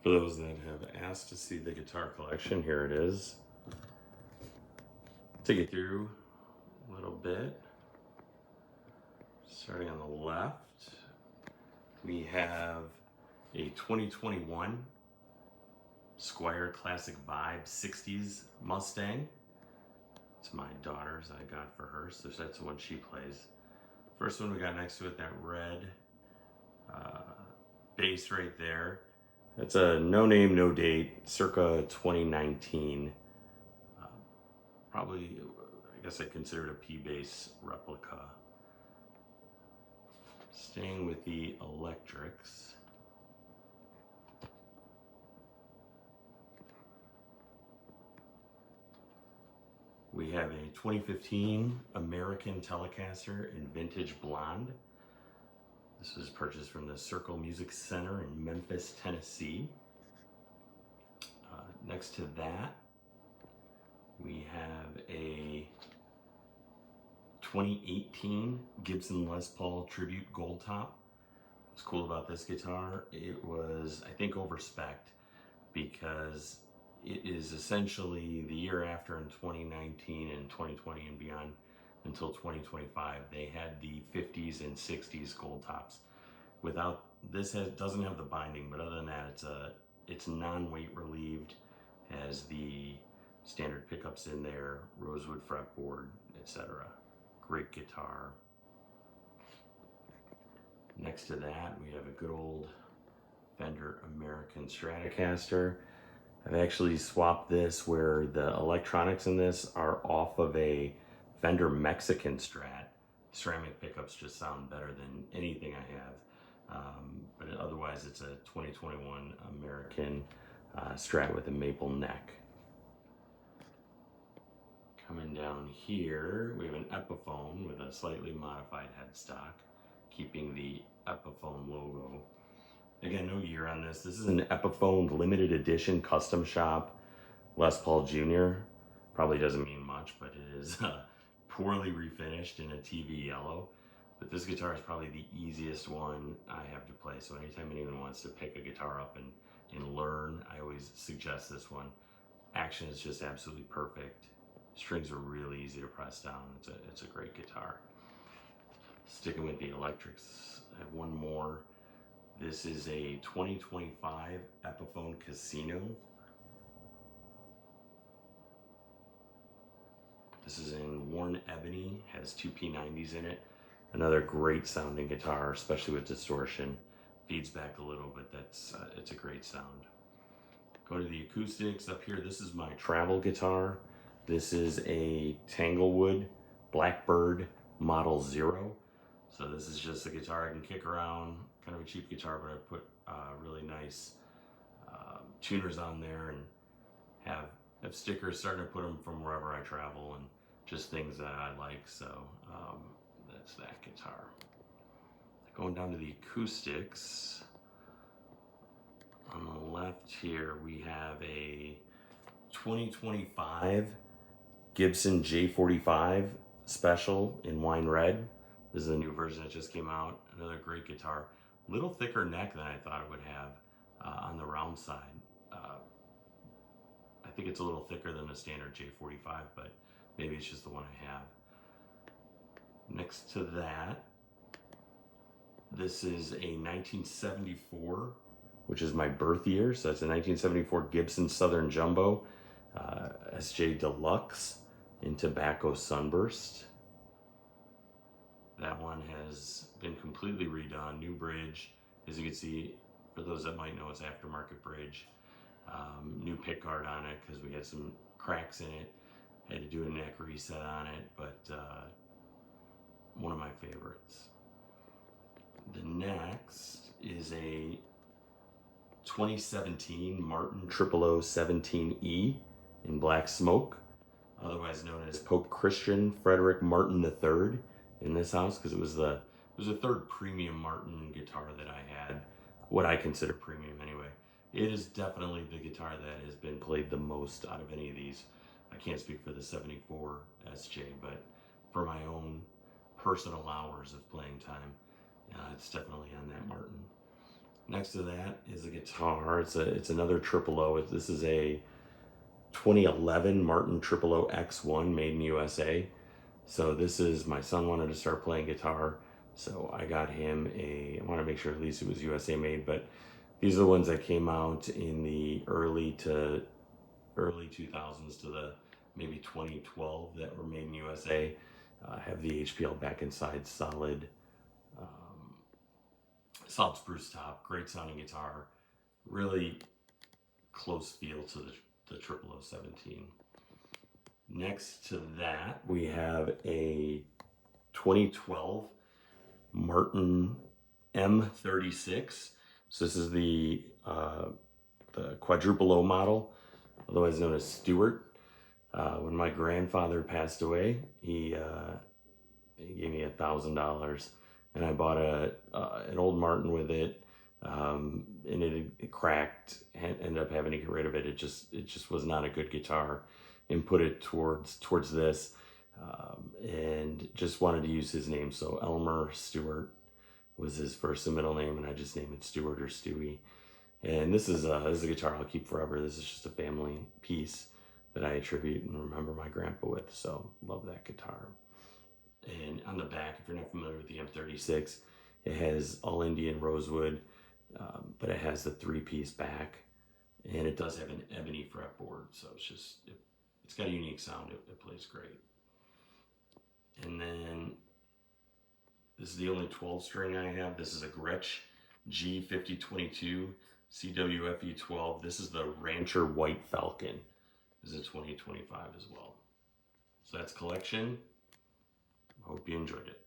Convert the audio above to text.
For those that have asked to see the guitar collection, here it is. Take it through a little bit. Starting on the left, we have a 2021 Squier Classic Vibe 60s Mustang. It's my daughter's I got for her, so that's the one she plays. First one we got next to it, that red bass right there. That's a no name, no date, circa 2019. Probably, I guess I consider it a P-bass replica. Staying with the electrics. We have a 2015 American Telecaster in vintage blonde. This was purchased from the Circle Music Center in Memphis, Tennessee. Next to that, we have a 2018 Gibson Les Paul Tribute Gold Top. What's cool about this guitar, it was, I think, over-spec'd because it is essentially the year after, in 2019 and 2020 and beyond, until 2025, they had the 50s and 60s gold tops. Without this, doesn't have the binding, but other than that, it's non-weight relieved, has the standard pickups in there, rosewood fretboard, etc. Great guitar. Next to that, we have a good old Fender American Stratocaster. I've actually swapped this where the electronics in this are off of a Fender Mexican Strat. Ceramic pickups just sound better than anything I have. But otherwise, it's a 2021 American Strat with a maple neck. Coming down here, we have an Epiphone with a slightly modified headstock, keeping the Epiphone logo. Again, no year on this. This is an Epiphone limited edition custom shop Les Paul Jr. Probably doesn't mean much, but it is poorly refinished in a TV yellow. But this guitar is probably the easiest one I have to play. So anytime anyone wants to pick a guitar up and learn, I always suggest this one. Action is just absolutely perfect. Strings are really easy to press down. It's a great guitar. Sticking with the electrics, I have one more. This is a 2025 Epiphone Casino. This is in worn ebony, has two P90s in it. Another great sounding guitar, especially with distortion. Feeds back a little, but it's a great sound. Go to the acoustics up here. This is my travel guitar. This is a Tanglewood Blackbird Model 0. So this is just a guitar I can kick around. Kind of a cheap guitar, but I put really nice tuners on there and have stickers, starting to put them from wherever I travel and just things that I like. So that's that guitar. Going down to the acoustics, on the left here we have a 2025 Gibson J45 Special in wine red. This is a new version that just came out. Another great guitar. Little thicker neck than I thought it would have on the round side. I think it's a little thicker than a standard J45, but maybe it's just the one I have. Next to that, this is a 1974, which is my birth year. So it's a 1974 Gibson Southern Jumbo SJ Deluxe in Tobacco Sunburst. That one has been completely redone, new bridge. As you can see, for those that might know, it's aftermarket bridge. New pick guard on it because we had some cracks in it. Had to do a neck reset on it, but one of my favorites. The next is a 2017 Martin 0017E in black smoke, otherwise known as Pope Christian Frederick Martin III in this house, because it was the third premium Martin guitar that I had, what I consider premium anyway. It is definitely the guitar that has been played the most out of any of these. I can't speak for the 74 SJ, but for my own personal hours of playing time, it's definitely on that Martin. Next to that is a guitar. It's another triple O. This is a 2011 Martin triple O X1 made in USA. So this is, my son wanted to start playing guitar, so I got him I want to make sure at least it was USA made, but these are the ones that came out in the early 2000s to the maybe 2012 that were made in USA. Have the HPL back inside, solid spruce top, great sounding guitar, really close feel to the 0017. Next to that, we have a 2012 Martin M36. So this is the quadruple O model, otherwise known as Stewart. When my grandfather passed away, he gave me $1,000, and I bought an old Martin with it, and it cracked. Ended up having to get rid of it. It just was not a good guitar, and put it towards this, and just wanted to use his name. So Elmer Stewart was his first and middle name, and I just named it Stewart or Stewie. And this is a guitar I'll keep forever. This is just a family piece that I attribute and remember my grandpa with. So love that guitar. And on the back, if you're not familiar with the M36, it has all Indian rosewood, but it has the 3-piece back, and it does have an ebony fretboard. So it's got a unique sound. It plays great. And then this is the only 12 string I have. This is a Gretchen G5022 CWFE 12. This is the Rancher White Falcon. This is a 2025 as well. So that's collection. Hope you enjoyed it.